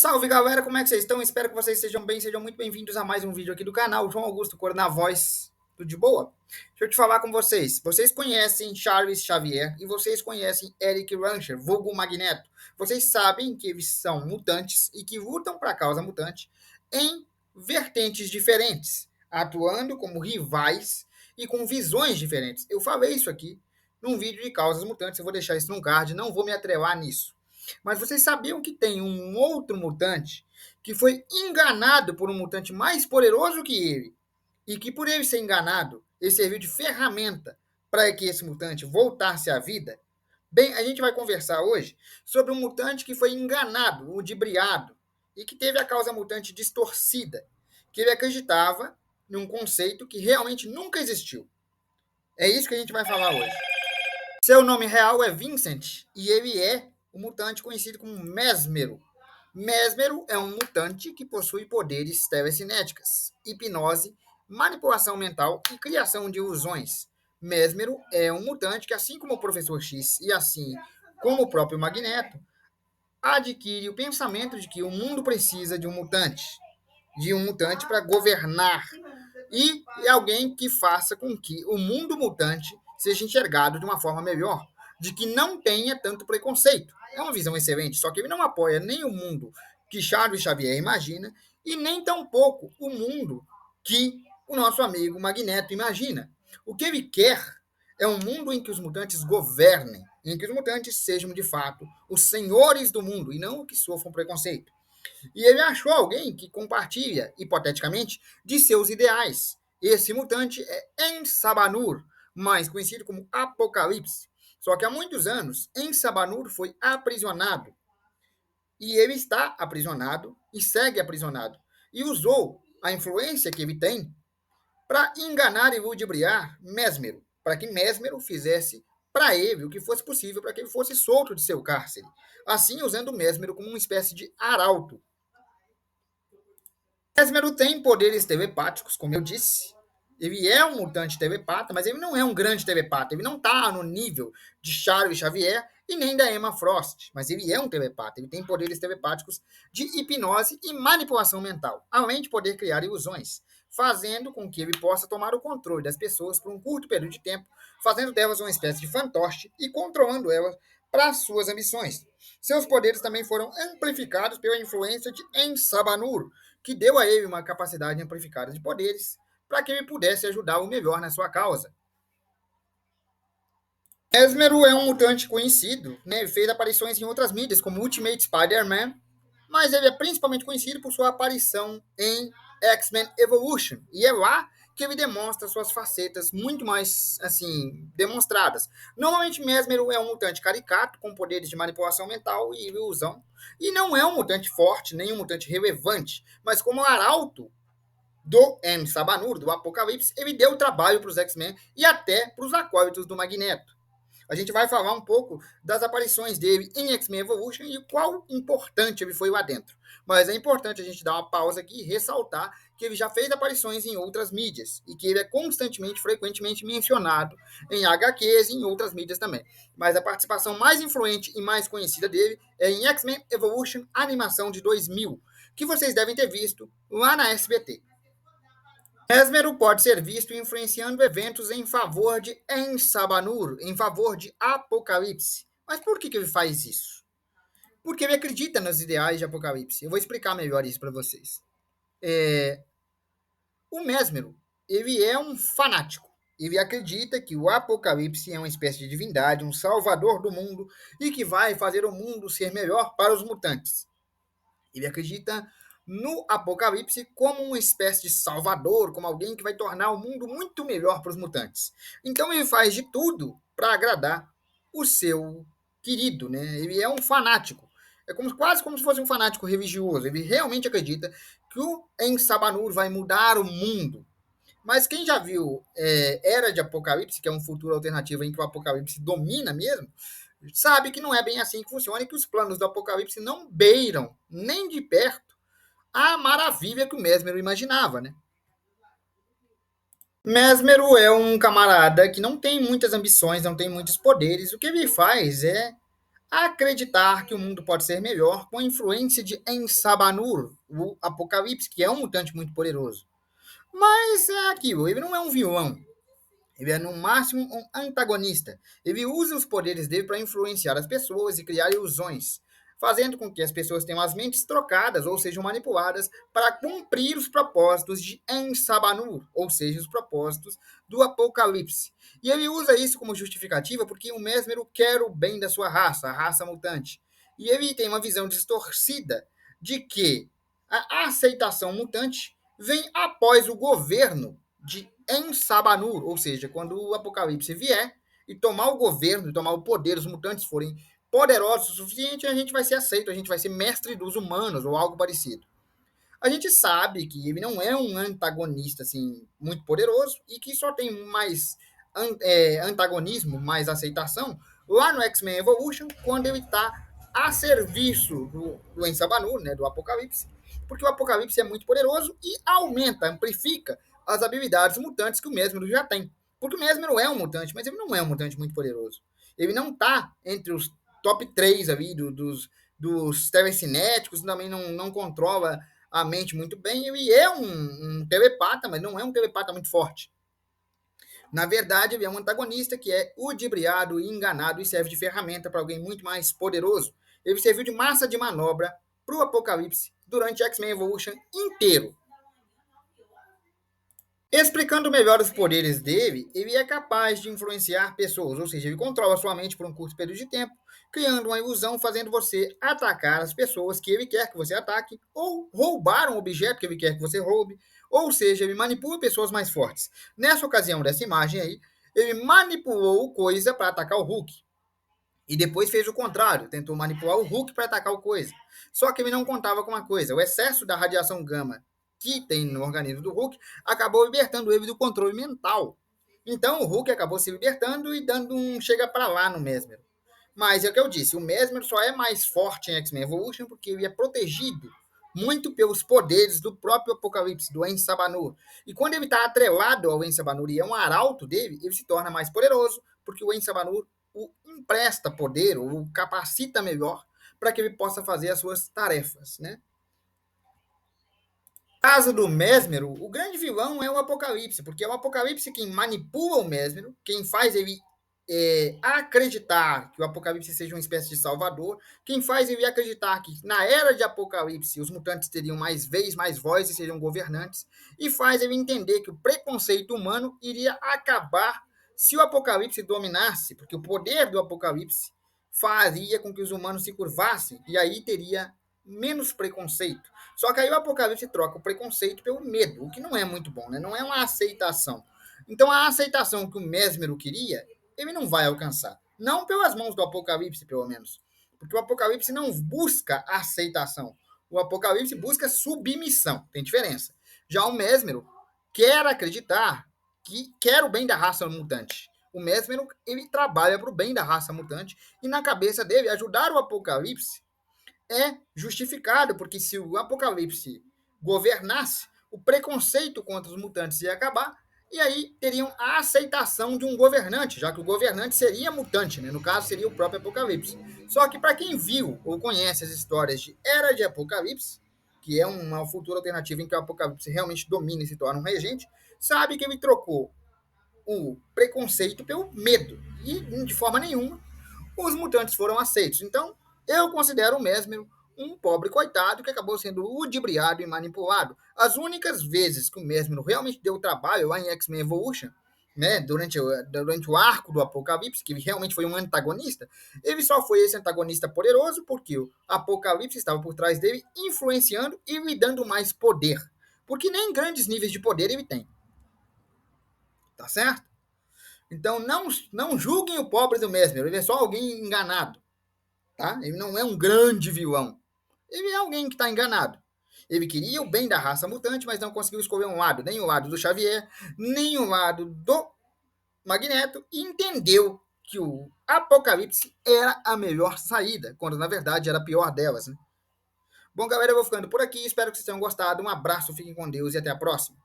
Salve galera, como é que vocês estão? Espero que vocês estejam bem, sejam muito bem-vindos a mais um vídeo aqui do canal. João Augusto Cor na voz, tudo de boa? Deixa eu te falar com vocês. Vocês conhecem Charles Xavier e vocês conhecem Eric Rancher, vulgo Magneto. Vocês sabem que eles são mutantes e que lutam para a causa mutante em vertentes diferentes, atuando como rivais e com visões diferentes. Eu falei isso aqui num vídeo de causas mutantes, eu vou deixar isso no card, não vou me atrelar nisso. Mas vocês sabiam que tem um outro mutante que foi enganado por um mutante mais poderoso que ele? E que por ele ser enganado, ele serviu de ferramenta para que esse mutante voltasse à vida? Bem, a gente vai conversar hoje sobre um mutante que foi enganado, ludibriado, e que teve a causa mutante distorcida, que ele acreditava num conceito que realmente nunca existiu. É isso que a gente vai falar hoje. Seu nome real é Vincent e ele é um mutante conhecido como Mesmero. Mesmero é um mutante que possui poderes telecinéticas, hipnose, manipulação mental e criação de ilusões. Mesmero é um mutante que, assim como o Professor X e assim como o próprio Magneto, adquire o pensamento de que o mundo precisa de um mutante para governar e alguém que faça com que o mundo mutante seja enxergado de uma forma melhor, de que não tenha tanto preconceito. É uma visão excelente, só que ele não apoia nem o mundo que Charles Xavier imagina e nem tampouco o mundo que o nosso amigo Magneto imagina. O que ele quer é um mundo em que os mutantes governem, em que os mutantes sejam de fato os senhores do mundo e não que sofram preconceito. E ele achou alguém que compartilha, hipoteticamente, de seus ideais. Esse mutante é Ensabanur, mais conhecido como Apocalipse. Só que há muitos anos, Ensabanur foi aprisionado. E ele está aprisionado e segue aprisionado. E usou a influência que ele tem para enganar e ludibriar Mesmero, para que Mesmero fizesse para ele o que fosse possível para que ele fosse solto de seu cárcere. Assim, usando Mesmero como uma espécie de arauto. Mesmero tem poderes telepáticos, como eu disse. Ele é um mutante telepata, mas ele não é um grande telepata. Ele não está no nível de Charles Xavier e nem da Emma Frost. Mas ele é um telepata. Ele tem poderes telepáticos de hipnose e manipulação mental, além de poder criar ilusões, fazendo com que ele possa tomar o controle das pessoas por um curto período de tempo, fazendo delas uma espécie de fantoche e controlando elas para suas ambições. Seus poderes também foram amplificados pela influência de Ensabanur, que deu a ele uma capacidade amplificada de poderes para que ele pudesse ajudar o melhor na sua causa. Mesmero é um mutante conhecido, né? Ele fez aparições em outras mídias, como Ultimate Spider-Man, mas ele é principalmente conhecido por sua aparição em X-Men Evolution, e é lá que ele demonstra suas facetas muito mais, assim, demonstradas. Normalmente, Mesmero é um mutante caricato, com poderes de manipulação mental e ilusão, e não é um mutante forte, nem um mutante relevante, mas como arauto do M. Sabanur, do Apocalipse, ele deu trabalho para os X-Men e até para os acólitos do Magneto. A gente vai falar um pouco das aparições dele em X-Men Evolution e qual importante ele foi lá dentro. Mas é importante a gente dar uma pausa aqui e ressaltar que ele já fez aparições em outras mídias e que ele é constantemente, frequentemente mencionado em HQs e em outras mídias também. Mas a participação mais influente e mais conhecida dele é em X-Men Evolution Animação de 2000, que vocês devem ter visto lá na SBT. Mesmero pode ser visto influenciando eventos em favor de Ensabanur, em favor de Apocalipse. Mas por que ele faz isso? Porque ele acredita nos ideais de Apocalipse. Eu vou explicar melhor isso para vocês. O Mesmero, ele é um fanático. Ele acredita que o Apocalipse é uma espécie de divindade, um salvador do mundo e que vai fazer o mundo ser melhor para os mutantes. Ele acredita no Apocalipse como uma espécie de salvador, como alguém que vai tornar o mundo muito melhor para os mutantes. Então ele faz de tudo para agradar o seu querido, né? Ele é um fanático. É quase como se fosse um fanático religioso. Ele realmente acredita que o Ensabanur vai mudar o mundo. Mas quem já viu Era de Apocalipse, que é um futuro alternativo em que o Apocalipse domina mesmo, sabe que não é bem assim que funciona e que os planos do Apocalipse não beiram nem de perto a maravilha que o Mesmero imaginava, né? Mesmero é um camarada que não tem muitas ambições, não tem muitos poderes. O que ele faz é acreditar que o mundo pode ser melhor com a influência de Ensabanur, o Apocalipse, que é um mutante muito poderoso. Mas é aquilo, ele não é um vilão. Ele é, no máximo, um antagonista. Ele usa os poderes dele para influenciar as pessoas e criar ilusões, fazendo com que as pessoas tenham as mentes trocadas ou sejam manipuladas para cumprir os propósitos de Ensabanur, ou seja, os propósitos do Apocalipse. E ele usa isso como justificativa porque o Mesmero quer o bem da sua raça, a raça mutante. E ele tem uma visão distorcida de que a aceitação mutante vem após o governo de Ensabanur, ou seja, quando o Apocalipse vier e tomar o governo, tomar o poder, os mutantes forem poderosos o suficiente, a gente vai ser aceito, a gente vai ser mestre dos humanos ou algo parecido. A gente sabe que ele não é um antagonista assim muito poderoso e que só tem mais antagonismo, mais aceitação lá no X-Men Evolution, quando ele está a serviço do Ensabanur, né, do Apocalipse, porque o Apocalipse é muito poderoso e aumenta, amplifica as habilidades mutantes que o Mesmero já tem. Porque o Mesmero é um mutante, mas ele não é um mutante muito poderoso. Ele não está entre os top 3 ali dos telecinéticos, também não controla a mente muito bem. Ele é um telepata, mas não é um telepata muito forte. Na verdade, ele é um antagonista que é ludibriado e enganado e serve de ferramenta para alguém muito mais poderoso. Ele serviu de massa de manobra para o Apocalipse durante X-Men Evolution inteiro. Explicando melhor os poderes dele, ele é capaz de influenciar pessoas, ou seja, ele controla sua mente por um curto período de tempo, criando uma ilusão, fazendo você atacar as pessoas que ele quer que você ataque, ou roubar um objeto que ele quer que você roube, ou seja, ele manipula pessoas mais fortes. Nessa ocasião dessa imagem aí, ele manipulou Coisa para atacar o Hulk. E depois fez o contrário, tentou manipular o Hulk para atacar o Coisa. Só que ele não contava com uma coisa, o excesso da radiação gama que tem no organismo do Hulk acabou libertando ele do controle mental. Então o Hulk acabou se libertando e dando um chega para lá no Mesmer. Mas é o que eu disse, o Mesmer só é mais forte em X-Men Evolution porque ele é protegido muito pelos poderes do próprio Apocalipse, do Ensabanur. E quando ele está atrelado ao Ensabanur e é um arauto dele, ele se torna mais poderoso, porque o Ensabanur o empresta poder, ou o capacita melhor, para que ele possa fazer as suas tarefas, né? No caso do Mesmero, o grande vilão é o Apocalipse, porque é o Apocalipse quem manipula o Mesmero, quem faz ele acreditar que o Apocalipse seja uma espécie de salvador, quem faz ele acreditar que na era de Apocalipse os mutantes teriam mais vez, mais voz e seriam governantes, e faz ele entender que o preconceito humano iria acabar se o Apocalipse dominasse, porque o poder do Apocalipse faria com que os humanos se curvassem, e aí teria menos preconceito. Só que aí o Apocalipse troca o preconceito pelo medo, o que não é muito bom, né? Não é uma aceitação. Então a aceitação que o Mesmero queria, ele não vai alcançar. Não pelas mãos do Apocalipse, pelo menos. Porque o Apocalipse não busca aceitação. O Apocalipse busca submissão. Tem diferença. Já o Mesmero quer acreditar que quer o bem da raça mutante. O Mesmero, ele trabalha para o bem da raça mutante e na cabeça dele ajudar o Apocalipse é justificado, porque se o Apocalipse governasse, o preconceito contra os mutantes ia acabar, e aí teriam a aceitação de um governante, já que o governante seria mutante, né? No caso, seria o próprio Apocalipse. Só que para quem viu ou conhece as histórias de Era de Apocalipse, que é uma futura alternativa em que o Apocalipse realmente domina e se torna um regente, sabe que ele trocou o preconceito pelo medo. E, de forma nenhuma, os mutantes foram aceitos. Então, eu considero o Mesmer um pobre coitado que acabou sendo ludibriado e manipulado. As únicas vezes que o Mesmer realmente deu trabalho lá em X-Men Evolution, né, durante o arco do Apocalipse, que realmente foi um antagonista, ele só foi esse antagonista poderoso porque o Apocalipse estava por trás dele, influenciando e lhe dando mais poder. Porque nem grandes níveis de poder ele tem. Tá certo? Então não julguem o pobre do Mesmer, ele é só alguém enganado. Tá? Ele não é um grande vilão. Ele é alguém que está enganado. Ele queria o bem da raça mutante, mas não conseguiu escolher um lado, nem o lado do Xavier, nem o lado do Magneto, e entendeu que o Apocalipse era a melhor saída, quando na verdade era a pior delas. Né? Bom, galera, eu vou ficando por aqui. Espero que vocês tenham gostado. Um abraço, fiquem com Deus e até a próxima.